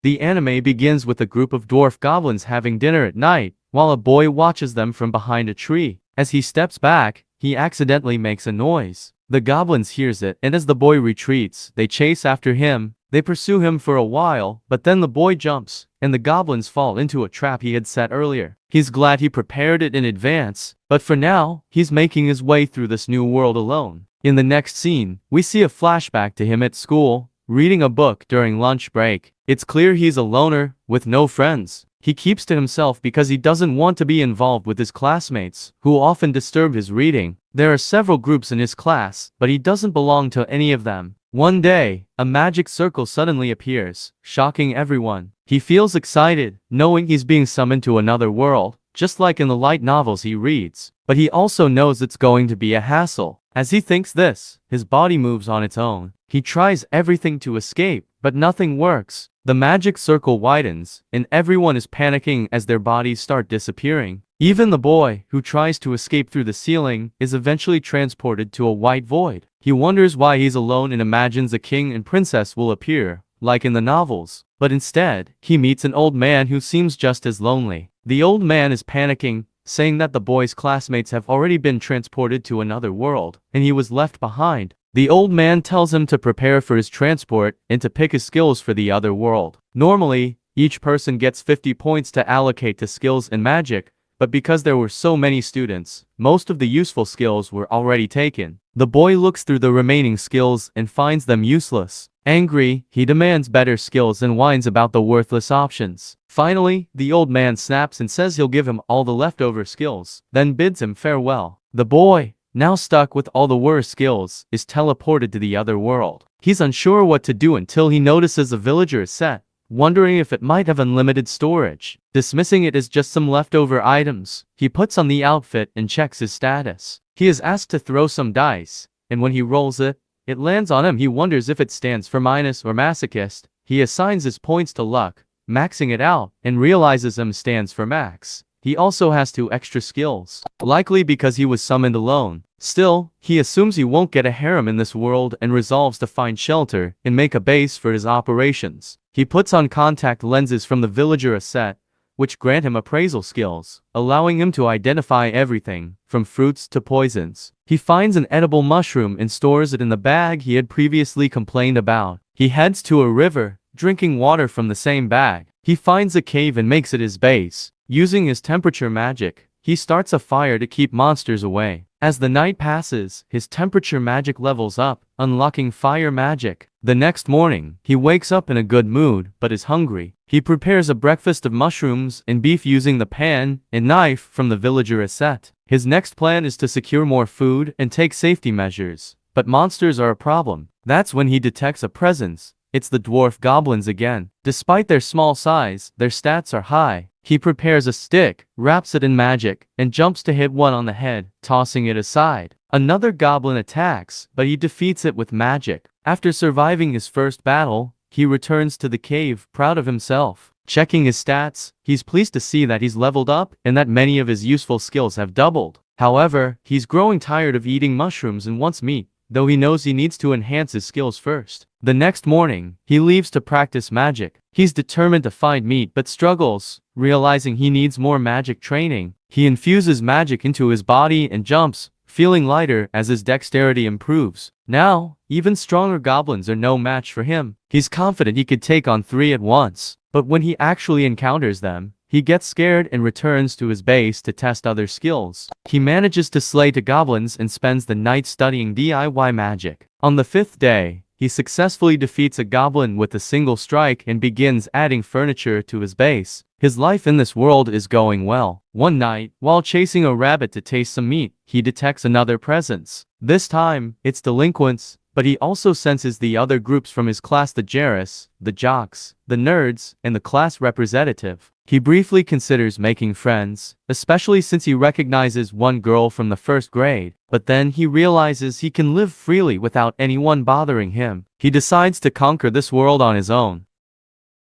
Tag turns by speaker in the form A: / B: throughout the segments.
A: The anime begins with a group of dwarf goblins having dinner at night, while a boy watches them from behind a tree. As he steps back, he accidentally makes a noise. The goblins hears it, and as the boy retreats, they chase after him. They pursue him for a while, but then the boy jumps, and the goblins fall into a trap he had set earlier. He's glad he prepared it in advance, but for now, he's making his way through this new world alone. In the next scene, we see a flashback to him at school, reading a book during lunch break. It's clear he's a loner, with no friends. He keeps to himself because he doesn't want to be involved with his classmates, who often disturb his reading. There are several groups in his class, but he doesn't belong to any of them. One day, a magic circle suddenly appears, shocking everyone. He feels excited, knowing he's being summoned to another world, just like in the light novels he reads. But he also knows it's going to be a hassle. As he thinks this, his body moves on its own. He tries everything to escape, but nothing works. The magic circle widens, and everyone is panicking as their bodies start disappearing. Even the boy, who tries to escape through the ceiling, is eventually transported to a white void. He wonders why he's alone and imagines a king and princess will appear, like in the novels. But instead, he meets an old man who seems just as lonely. The old man is panicking, saying that the boy's classmates have already been transported to another world, and he was left behind. The old man tells him to prepare for his transport and to pick his skills for the other world. Normally, each person gets 50 points to allocate to skills and magic, but because there were so many students, most of the useful skills were already taken. The boy looks through the remaining skills and finds them useless. Angry, he demands better skills and whines about the worthless options. Finally, the old man snaps and says he'll give him all the leftover skills, then bids him farewell. The boy, now stuck with all the worst skills, is teleported to the other world. He's unsure what to do until he notices a villager set, wondering if it might have unlimited storage. Dismissing it as just some leftover items, he puts on the outfit and checks his status. He is asked to throw some dice, and when he rolls it, it lands on him. He wonders if it stands for minus or masochist. He assigns his points to luck, maxing it out, and realizes M stands for max. He also has 2 extra skills, likely because he was summoned alone. Still, he assumes he won't get a harem in this world and resolves to find shelter and make a base for his operations. He puts on contact lenses from the villager asset, which grant him appraisal skills, allowing him to identify everything, from fruits to poisons. He finds an edible mushroom and stores it in the bag he had previously complained about. He heads to a river, drinking water from the same bag. He finds a cave and makes it his base. Using his temperature magic, he starts a fire to keep monsters away. As the night passes, his temperature magic levels up, unlocking fire magic. The next morning, he wakes up in a good mood, but is hungry. He prepares a breakfast of mushrooms and beef using the pan and knife from the villager asset. His next plan is to secure more food and take safety measures. But monsters are a problem. That's when he detects a presence. It's the dwarf goblins again. Despite their small size, their stats are high. He prepares a stick, wraps it in magic, and jumps to hit one on the head, tossing it aside. Another goblin attacks, but he defeats it with magic. After surviving his first battle, he returns to the cave, proud of himself. Checking his stats, he's pleased to see that he's leveled up and that many of his useful skills have doubled. However, he's growing tired of eating mushrooms and wants meat, though he knows he needs to enhance his skills first. The next morning, he leaves to practice magic. He's determined to find meat but struggles, realizing he needs more magic training. He infuses magic into his body and jumps, feeling lighter as his dexterity improves. Now, even stronger goblins are no match for him. He's confident he could take on 3 at once, but when he actually encounters them, he gets scared and returns to his base to test other skills. He manages to slay 2 goblins and spends the night studying DIY magic. On the 5th day, he successfully defeats a goblin with a single strike and begins adding furniture to his base. His life in this world is going well. One night, while chasing a rabbit to taste some meat, he detects another presence. This time, it's delinquents, but he also senses the other groups from his class: the Jairus, the jocks, the nerds, and the class representative. He briefly considers making friends, especially since he recognizes one girl from the 1st grade, but then he realizes he can live freely without anyone bothering him. He decides to conquer this world on his own.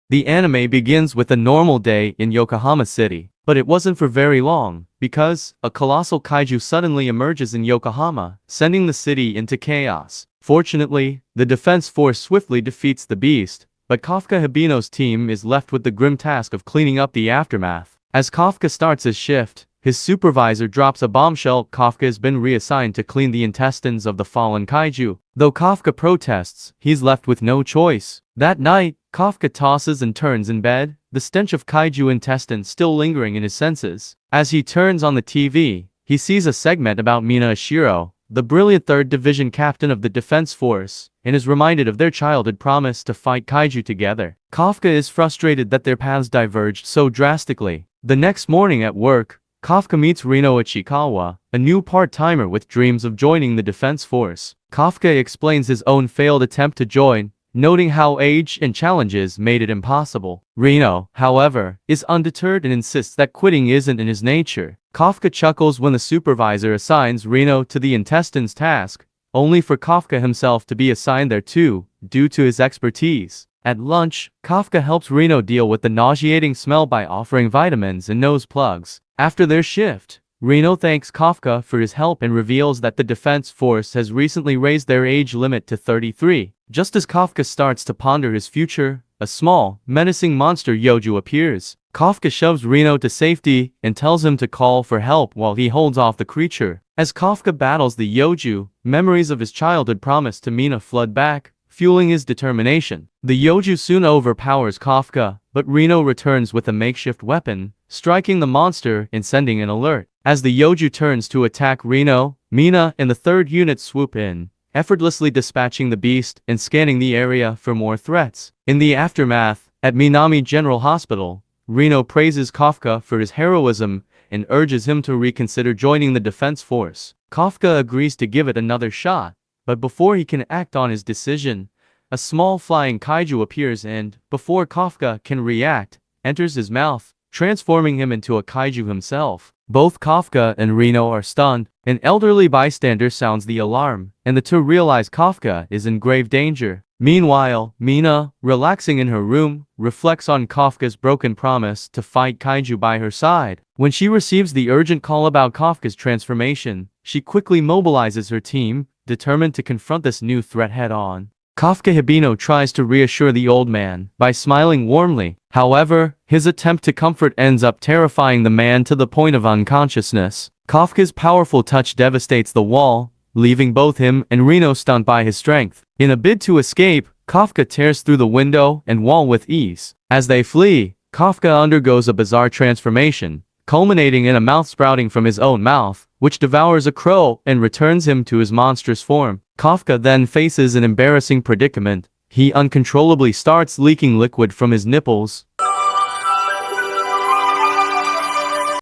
A: The anime begins with a normal day in Yokohama City, but it wasn't for very long, because a colossal kaiju suddenly emerges in Yokohama, sending the city into chaos. Fortunately, the defense force swiftly defeats the beast, but Kafka Hibino's team is left with the grim task of cleaning up the aftermath. As Kafka starts his shift, his supervisor drops a bombshell. Kafka has been reassigned to clean the intestines of the fallen kaiju. Though Kafka protests, he's left with no choice. That night, Kafka tosses and turns in bed, the stench of kaiju intestines still lingering in his senses. As he turns on the TV, he sees a segment about Mina Ashiro, the brilliant 3rd Division captain of the Defense Force, and is reminded of their childhood promise to fight kaiju together. Kafka is frustrated that their paths diverged so drastically. The next morning at work, Kafka meets Rino Ichikawa, a new part-timer with dreams of joining the Defense Force. Kafka explains his own failed attempt to join, noting how age and challenges made it impossible. Rino, however, is undeterred and insists that quitting isn't in his nature. Kafka chuckles when the supervisor assigns Rino to the intestines task, only for Kafka himself to be assigned there too, due to his expertise. At lunch, Kafka helps Rino deal with the nauseating smell by offering vitamins and nose plugs. After their shift, Rino thanks Kafka for his help and reveals that the Defense Force has recently raised their age limit to 33. Just as Kafka starts to ponder his future, a small, menacing monster Yoju appears. Kafka shoves Rino to safety and tells him to call for help while he holds off the creature. As Kafka battles the Yoju, memories of his childhood promise to Mina flood back, fueling his determination. The Yoju soon overpowers Kafka, but Rino returns with a makeshift weapon, striking the monster and sending an alert. As the Yoju turns to attack Rino, Mina and the 3rd unit swoop in, effortlessly dispatching the beast and scanning the area for more threats. In the aftermath, at Minami General Hospital, Rino praises Kafka for his heroism and urges him to reconsider joining the Defense Force. Kafka agrees to give it another shot, but before he can act on his decision, a small flying kaiju appears and, before Kafka can react, enters his mouth, transforming him into a kaiju himself. Both Kafka and Rino are stunned. An elderly bystander sounds the alarm, and the two realize Kafka is in grave danger. Meanwhile, Mina, relaxing in her room, reflects on Kafka's broken promise to fight kaiju by her side. When she receives the urgent call about Kafka's transformation, she quickly mobilizes her team, determined to confront this new threat head-on. Kafka Hibino tries to reassure the old man by smiling warmly. However, his attempt to comfort ends up terrifying the man to the point of unconsciousness. Kafka's powerful touch devastates the wall, leaving both him and Rino stunned by his strength. In a bid to escape, Kafka tears through the window and wall with ease. As they flee, Kafka undergoes a bizarre transformation, culminating in a mouth sprouting from his own mouth, which devours a crow and returns him to his monstrous form. Kafka then faces an embarrassing predicament. He uncontrollably starts leaking liquid from his nipples,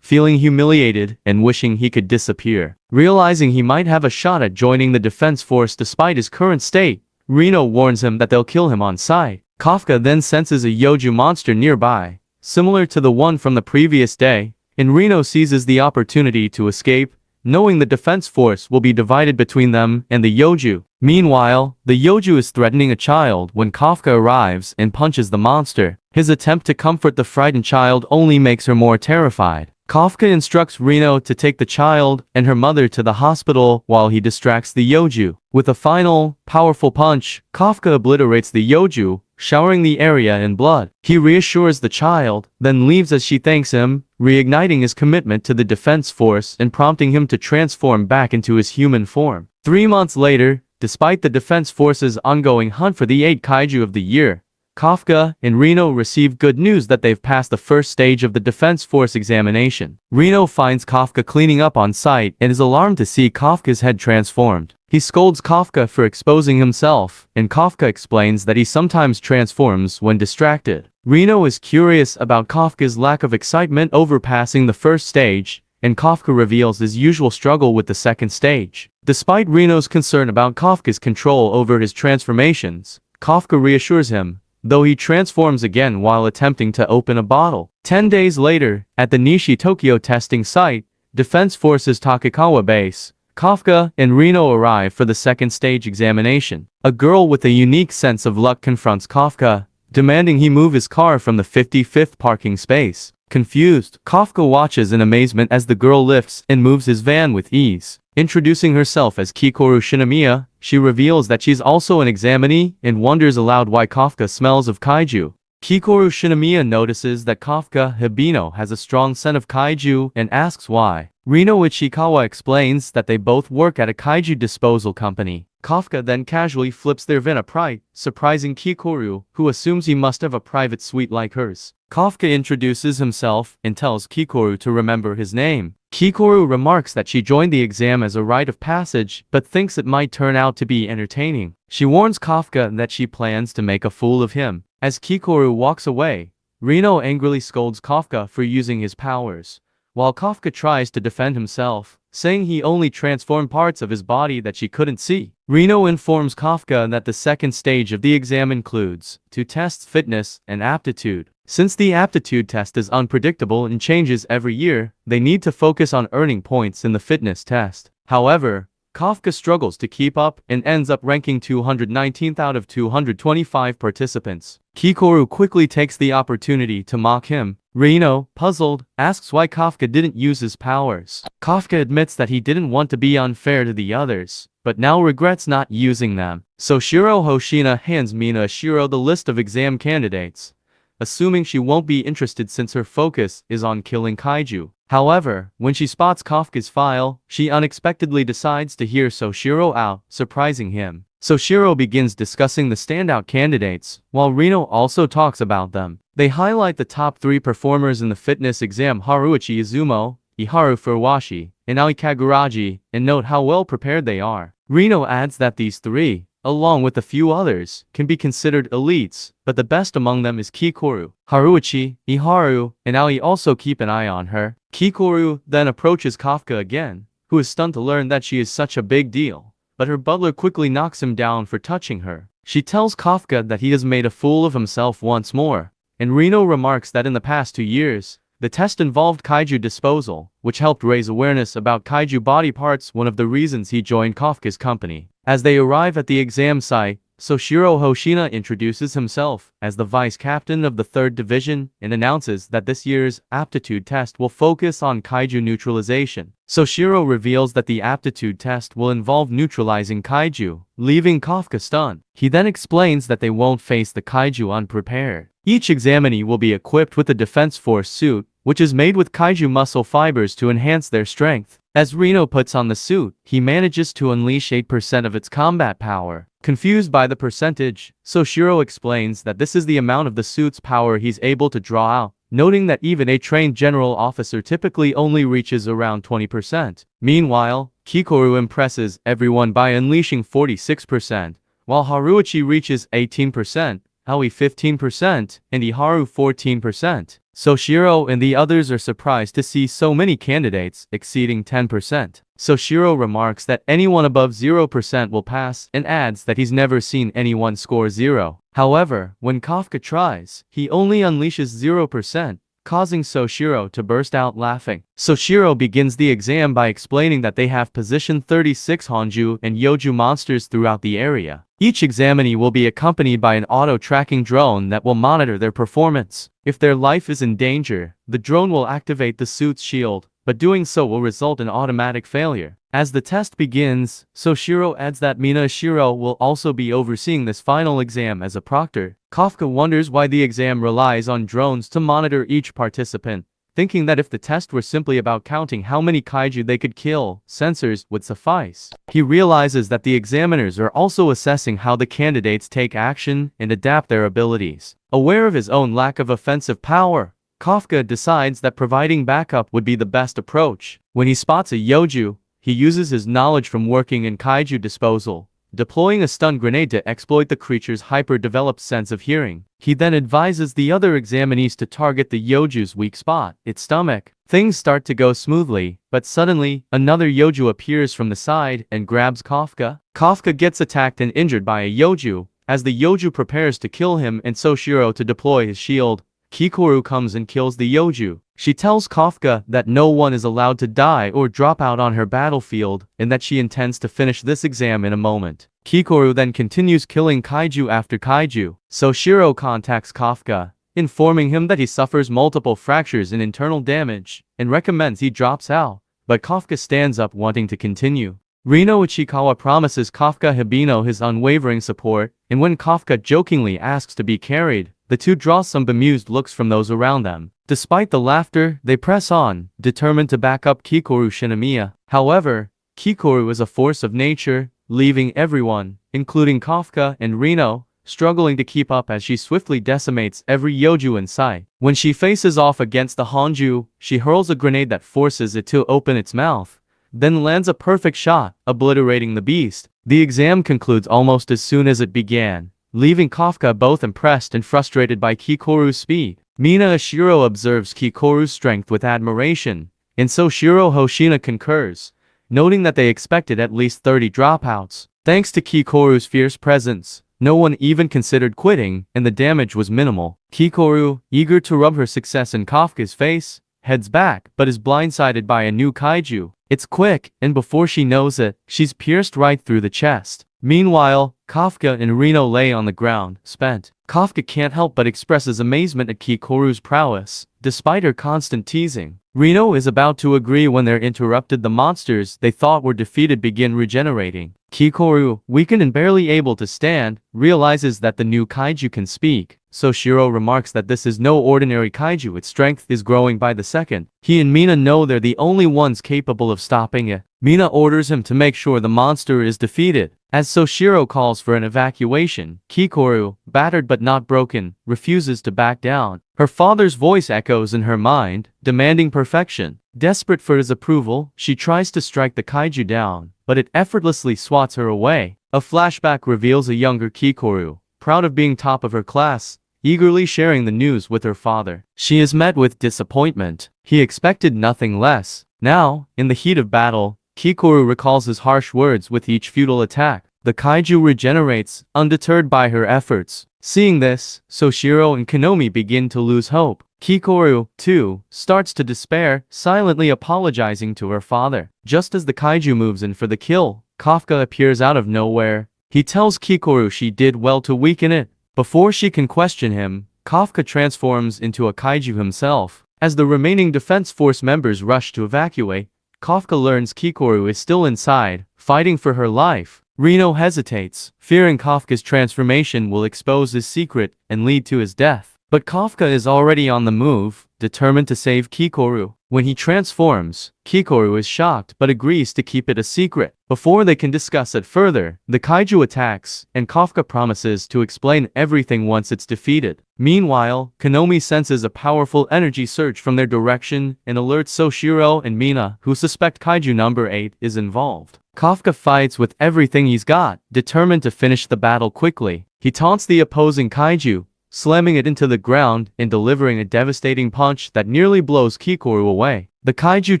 A: feeling humiliated and wishing he could disappear. Realizing he might have a shot at joining the Defense Force despite his current state, Rino warns him that they'll kill him on sight. Kafka then senses a Yoju monster nearby, similar to the one from the previous day, and Rino seizes the opportunity to escape, knowing the Defense Force will be divided between them and the Yoju. Meanwhile, the Yoju is threatening a child when Kafka arrives and punches the monster. His attempt to comfort the frightened child only makes her more terrified. Kafka instructs Rino to take the child and her mother to the hospital while he distracts the Yoju. With a final, powerful punch, Kafka obliterates the Yoju, showering the area in blood. He reassures the child, then leaves as she thanks him, reigniting his commitment to the Defense Force and prompting him to transform back into his human form. 3 months later, despite the Defense Force's ongoing hunt for the 8 kaiju of the year, Kafka and Rino receive good news that they've passed the first stage of the Defense Force examination. Rino finds Kafka cleaning up on site and is alarmed to see Kafka's head transformed. He scolds Kafka for exposing himself, and Kafka explains that he sometimes transforms when distracted. Rino is curious about Kafka's lack of excitement over passing the first stage, and Kafka reveals his usual struggle with the second stage. Despite Rino's concern about Kafka's control over his transformations, Kafka reassures him, though he transforms again while attempting to open a bottle. 10 days later, at the Nishi Tokyo testing site, Defense Forces Takekawa base, Kafka and Rino arrive for the second stage examination. A girl with a unique sense of luck confronts Kafka, demanding he move his car from the 55th parking space. Confused, Kafka watches in amazement as the girl lifts and moves his van with ease. Introducing herself as Kikoru Shinomiya, she reveals that she's also an examinee and wonders aloud why Kafka smells of kaiju. Kikoru Shinomiya notices that Kafka Hibino has a strong scent of kaiju and asks why. Rino Ichikawa explains that they both work at a kaiju disposal company. Kafka then casually flips their vin upright, surprising Kikoru, who assumes he must have a private suite like hers. Kafka introduces himself and tells Kikoru to remember his name. Kikoru remarks that she joined the exam as a rite of passage, but thinks it might turn out to be entertaining. She warns Kafka that she plans to make a fool of him. As Kikoru walks away, Rino angrily scolds Kafka for using his powers, while Kafka tries to defend himself, saying he only transformed parts of his body that she couldn't see. Rino informs Kafka that the second stage of the exam includes 2 tests: fitness and aptitude. Since the aptitude test is unpredictable and changes every year, they need to focus on earning points in the fitness test. However, Kafka struggles to keep up and ends up ranking 219th out of 225 participants. Kikoru quickly takes the opportunity to mock him. Rino, puzzled, asks why Kafka didn't use his powers. Kafka admits that he didn't want to be unfair to the others, but now regrets not using them. Soshiro Hoshina hands Mina Ashiro the list of exam candidates, assuming she won't be interested since her focus is on killing kaiju. However, when she spots Kafka's file, she unexpectedly decides to hear Soshiro out, surprising him. Soshiro begins discussing the standout candidates, while Rino also talks about them. They highlight the top 3 performers in the fitness exam: Haruichi Izumo, Iharu Furuwashi, and Aoi Kaguraji, and note how well prepared they are. Rino adds that these 3, along with a few others, can be considered elites, but the best among them is Kikoru. Haruichi, Iharu, and Aoi also keep an eye on her. Kikoru then approaches Kafka again, who is stunned to learn that she is such a big deal, but her butler quickly knocks him down for touching her. She tells Kafka that he has made a fool of himself once more, and Rino remarks that in the past 2 years, the test involved kaiju disposal, which helped raise awareness about kaiju body parts, one of the reasons he joined Kafka's company. As they arrive at the exam site, Soshiro Hoshina introduces himself as the vice captain of the 3rd Division and announces that this year's aptitude test will focus on kaiju neutralization. Soshiro reveals that the aptitude test will involve neutralizing kaiju, leaving Kafka stunned. He then explains that they won't face the kaiju unprepared. Each examinee will be equipped with a Defense Force suit, which is made with kaiju muscle fibers to enhance their strength. As Rino puts on the suit, he manages to unleash 8% of its combat power. Confused by the percentage, Soshiro explains that this is the amount of the suit's power he's able to draw out, noting that even a trained general officer typically only reaches around 20%. Meanwhile, Kikoru impresses everyone by unleashing 46%, while Haruichi reaches 18%, Aoi 15%, and Iharu 14%. Soshiro and the others are surprised to see so many candidates exceeding 10%. Soshiro remarks that anyone above 0% will pass and adds that he's never seen anyone score 0. However, when Kafka tries, he only unleashes 0%, causing Soshiro to burst out laughing. Soshiro begins the exam by explaining that they have position 36 Honju and Yoju monsters throughout the area. Each examinee will be accompanied by an auto-tracking drone that will monitor their performance. If their life is in danger, the drone will activate the suit's shield, but doing so will result in automatic failure. As the test begins, Soshiro adds that Mina Ashiro will also be overseeing this final exam as a proctor. Kafka wonders why the exam relies on drones to monitor each participant, thinking that if the test were simply about counting how many kaiju they could kill, sensors would suffice. He realizes that the examiners are also assessing how the candidates take action and adapt their abilities. Aware of his own lack of offensive power, Kafka decides that providing backup would be the best approach. When he spots a Yoju, he uses his knowledge from working in kaiju disposal, deploying a stun grenade to exploit the creature's hyper-developed sense of hearing. He then advises the other examinees to target the Yoju's weak spot, its stomach. Things start to go smoothly, but suddenly, another Yoju appears from the side and grabs Kafka. Kafka gets attacked and injured by a Yoju. As the Yoju prepares to kill him and Soshiro to deploy his shield, Kikoru comes and kills the Yoju. She tells Kafka that no one is allowed to die or drop out on her battlefield, and that she intends to finish this exam in a moment. Kikoru then continues killing kaiju after kaiju. Soshiro contacts Kafka, informing him that he suffers multiple fractures and internal damage, and recommends he drops out, but Kafka stands up wanting to continue. Rino Ichikawa promises Kafka Hibino his unwavering support, and when Kafka jokingly asks to be carried, the two draw some bemused looks from those around them. Despite the laughter, they press on, determined to back up Kikoru Shinomiya. However, Kikoru is a force of nature, leaving everyone, including Kafka and Rino, struggling to keep up as she swiftly decimates every Yoju in sight. When she faces off against the Honju, she hurls a grenade that forces it to open its mouth, then lands a perfect shot, obliterating the beast. The exam concludes almost as soon as it began, leaving Kafka both impressed and frustrated by Kikoru's speed. Mina Ashiro observes Kikoru's strength with admiration, and so Shiro Hoshina concurs, noting that they expected at least 30 dropouts. Thanks to Kikoru's fierce presence, no one even considered quitting, and the damage was minimal. Kikoru, eager to rub her success in Kafka's face, heads back, but is blindsided by a new kaiju. It's quick, and before she knows it, she's pierced right through the chest. Meanwhile, Kafka and Rino lay on the ground, spent. Kafka can't help but expresses amazement at Kikoru's prowess, despite her constant teasing. Rino is about to agree when they're interrupted. The monsters they thought were defeated begin regenerating. Kikoru, weakened and barely able to stand, realizes that the new kaiju can speak, so Shiro remarks that this is no ordinary kaiju, its strength is growing by the second. He and Mina know they're the only ones capable of stopping it. Mina orders him to make sure the monster is defeated. As Soshiro calls for an evacuation, Kikoru, battered but not broken, refuses to back down. Her father's voice echoes in her mind, demanding perfection. Desperate for his approval, she tries to strike the kaiju down, but it effortlessly swats her away. A flashback reveals a younger Kikoru, proud of being top of her class, eagerly sharing the news with her father. She is met with disappointment. He expected nothing less. Now, in the heat of battle, Kikoru recalls his harsh words with each futile attack. The kaiju regenerates, undeterred by her efforts. Seeing this, Soshiro and Konomi begin to lose hope. Kikoru, too, starts to despair, silently apologizing to her father. Just as the kaiju moves in for the kill, Kafka appears out of nowhere. He tells Kikoru she did well to weaken it. Before she can question him, Kafka transforms into a kaiju himself. As the remaining defense force members rush to evacuate, Kafka learns Kikoru is still inside, fighting for her life. Rino hesitates, fearing Kafka's transformation will expose his secret and lead to his death. But Kafka is already on the move, determined to save Kikoru. When he transforms, Kikoru is shocked but agrees to keep it a secret. Before they can discuss it further, the kaiju attacks, and Kafka promises to explain everything once it's defeated. Meanwhile, Konomi senses a powerful energy surge from their direction and alerts Soshiro and Mina, who suspect kaiju number 8 is involved. Kafka fights with everything he's got, determined to finish the battle quickly. He taunts the opposing kaiju, slamming it into the ground and delivering a devastating punch that nearly blows Kikoru away. The kaiju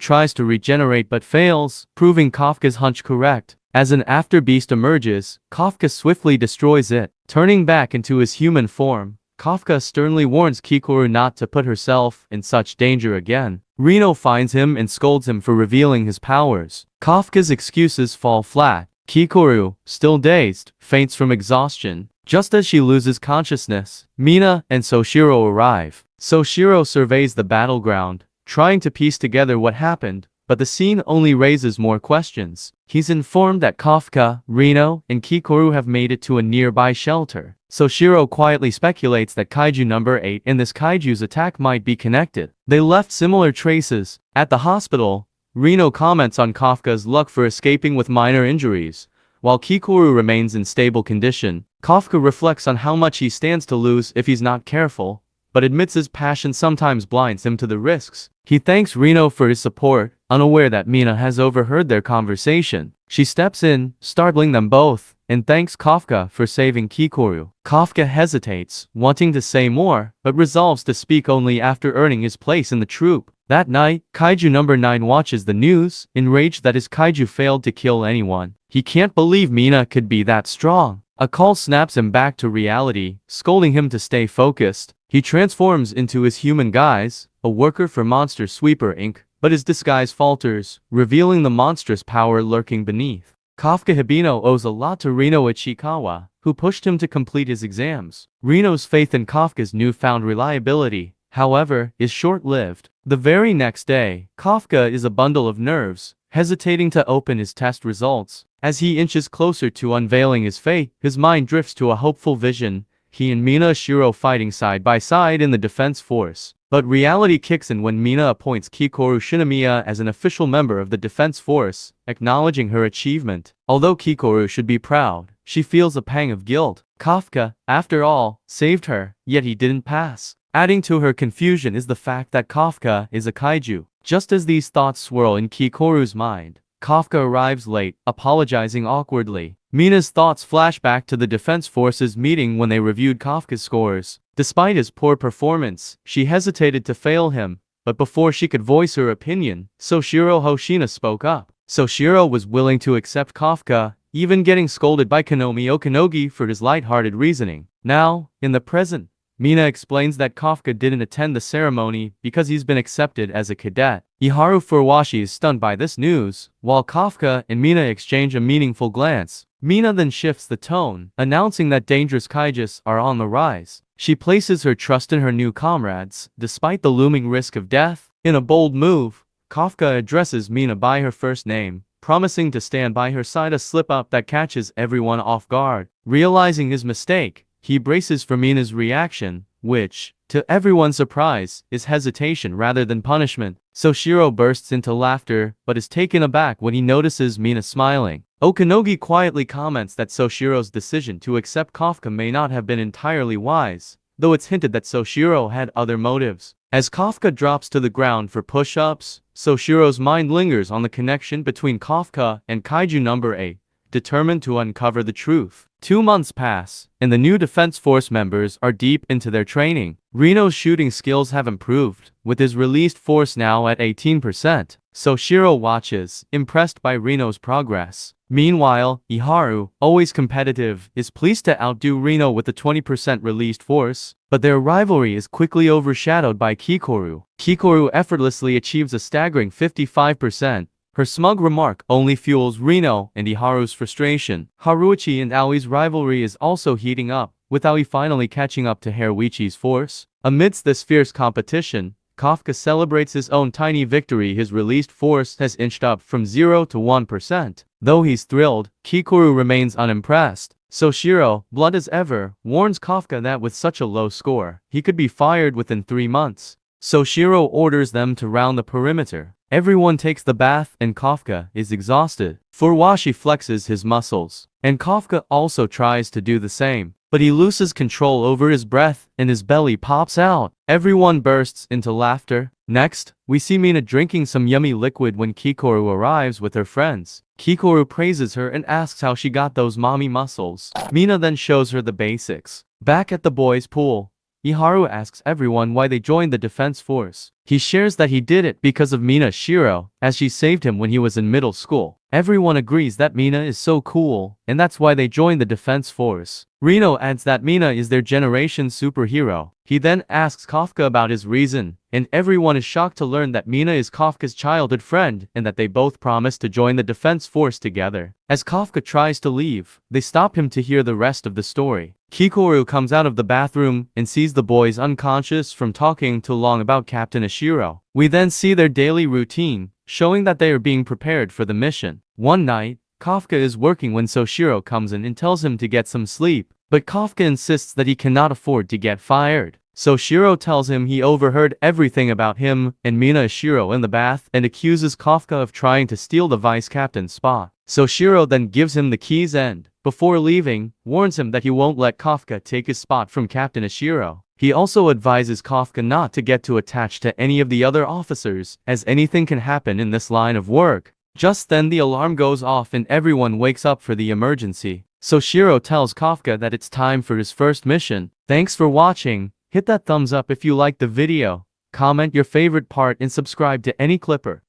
A: tries to regenerate but fails, proving Kafka's hunch correct. As an after-beast emerges, Kafka swiftly destroys it. Turning back into his human form, Kafka sternly warns Kikoru not to put herself in such danger again. Rino finds him and scolds him for revealing his powers. Kafka's excuses fall flat. Kikoru, still dazed, faints from exhaustion. Just as she loses consciousness, Mina and Soshiro arrive. Soshiro surveys the battleground, trying to piece together what happened, but the scene only raises more questions. He's informed that Kafka, Rino, and Kikoru have made it to a nearby shelter. Soshiro quietly speculates that kaiju number 8 and this kaiju's attack might be connected. They left similar traces. At the hospital, Rino comments on Kafka's luck for escaping with minor injuries, while Kikoru remains in stable condition. Kafka reflects on how much he stands to lose if he's not careful, but admits his passion sometimes blinds him to the risks. He thanks Rino for his support, unaware that Mina has overheard their conversation. She steps in, startling them both, and thanks Kafka for saving Kikoru. Kafka hesitates, wanting to say more, but resolves to speak only after earning his place in the troupe. That night, kaiju number 9 watches the news, enraged that his kaiju failed to kill anyone. He can't believe Mina could be that strong. A call snaps him back to reality, scolding him to stay focused. He transforms into his human guise, a worker for Monster Sweeper Inc., but his disguise falters, revealing the monstrous power lurking beneath. Kafka Hibino owes a lot to Rino Ichikawa, who pushed him to complete his exams. Rino's faith in Kafka's newfound reliability however, is short-lived. The very next day, Kafka is a bundle of nerves, hesitating to open his test results. As he inches closer to unveiling his fate, his mind drifts to a hopeful vision, he and Mina Ashiro fighting side by side in the defense force. But reality kicks in when Mina appoints Kikoru Shinomiya as an official member of the defense force, acknowledging her achievement. Although Kikoru should be proud, she feels a pang of guilt. Kafka, after all, saved her, yet he didn't pass. Adding to her confusion is the fact that Kafka is a kaiju. Just as these thoughts swirl in Kikoru's mind, Kafka arrives late, apologizing awkwardly. Mina's thoughts flash back to the Defense Force's meeting when they reviewed Kafka's scores. Despite his poor performance, she hesitated to fail him, but before she could voice her opinion, Soshiro Hoshina spoke up. Soshiro was willing to accept Kafka, even getting scolded by Konomi Okanogi for his light-hearted reasoning. Now, in the present, Mina explains that Kafka didn't attend the ceremony because he's been accepted as a cadet. Iharu Furuwashi is stunned by this news, while Kafka and Mina exchange a meaningful glance. Mina then shifts the tone, announcing that dangerous kaijus are on the rise. She places her trust in her new comrades, despite the looming risk of death. In a bold move, Kafka addresses Mina by her first name, promising to stand by her side, a slip-up that catches everyone off guard. Realizing his mistake, he braces for Mina's reaction, which, to everyone's surprise, is hesitation rather than punishment. Soshiro bursts into laughter, but is taken aback when he notices Mina smiling. Okanogi quietly comments that Soshiro's decision to accept Kafka may not have been entirely wise, though it's hinted that Soshiro had other motives. As Kafka drops to the ground for push-ups, Soshiro's mind lingers on the connection between Kafka and Kaiju number 8, determined to uncover the truth. 2 months pass, and the new Defense Force members are deep into their training. Reno's shooting skills have improved, with his released force now at 18%. Soshiro watches, impressed by Reno's progress. Meanwhile, Iharu, always competitive, is pleased to outdo Reno with the 20% released force, but their rivalry is quickly overshadowed by Kikoru. Kikoru effortlessly achieves a staggering 55%. Her smug remark only fuels Reno and Iharu's frustration. Haruichi and Aoi's rivalry is also heating up, with Aoi finally catching up to Haruichi's force. Amidst this fierce competition, Kafka celebrates his own tiny victory. His released force has inched up from 0 to 1%. Though he's thrilled, Kikoru remains unimpressed. Soshiro, blunt as ever, warns Kafka that with such a low score, he could be fired within 3 months. Soshiro orders them to round the perimeter. Everyone takes the bath and Kafka is exhausted. Furuwashi flexes his muscles, and Kafka also tries to do the same. But he loses control over his breath and his belly pops out. Everyone bursts into laughter. Next, we see Mina drinking some yummy liquid when Kikoru arrives with her friends. Kikoru praises her and asks how she got those mommy muscles. Mina then shows her the basics. Back at the boys' pool, Iharu asks everyone why they joined the defense force. He shares that he did it because of Mina Shiro, as she saved him when he was in middle school. Everyone agrees that Mina is so cool, and that's why they joined the defense force. Reno adds that Mina is their generation's superhero. He then asks Kafka about his reason, and everyone is shocked to learn that Mina is Kafka's childhood friend and that they both promised to join the defense force together. As Kafka tries to leave, they stop him to hear the rest of the story. Kikoru comes out of the bathroom and sees the boys unconscious from talking too long about Captain Ashiro. We then see their daily routine, showing that they are being prepared for the mission. One night, Kafka is working when Soshiro comes in and tells him to get some sleep, but Kafka insists that he cannot afford to get fired. Soshiro tells him he overheard everything about him and Mina Ashiro in the bath and accuses Kafka of trying to steal the vice captain's spot. Soshiro then gives him the keys and, before leaving, warns him that he won't let Kafka take his spot from Captain Ashiro. He also advises Kafka not to get too attached to any of the other officers, as anything can happen in this line of work. Just then the alarm goes off and everyone wakes up for the emergency. Soshiro tells Kafka that it's time for his first mission. Thanks for watching. Hit that thumbs up if you liked the video, comment your favorite part and subscribe to Aniclipper.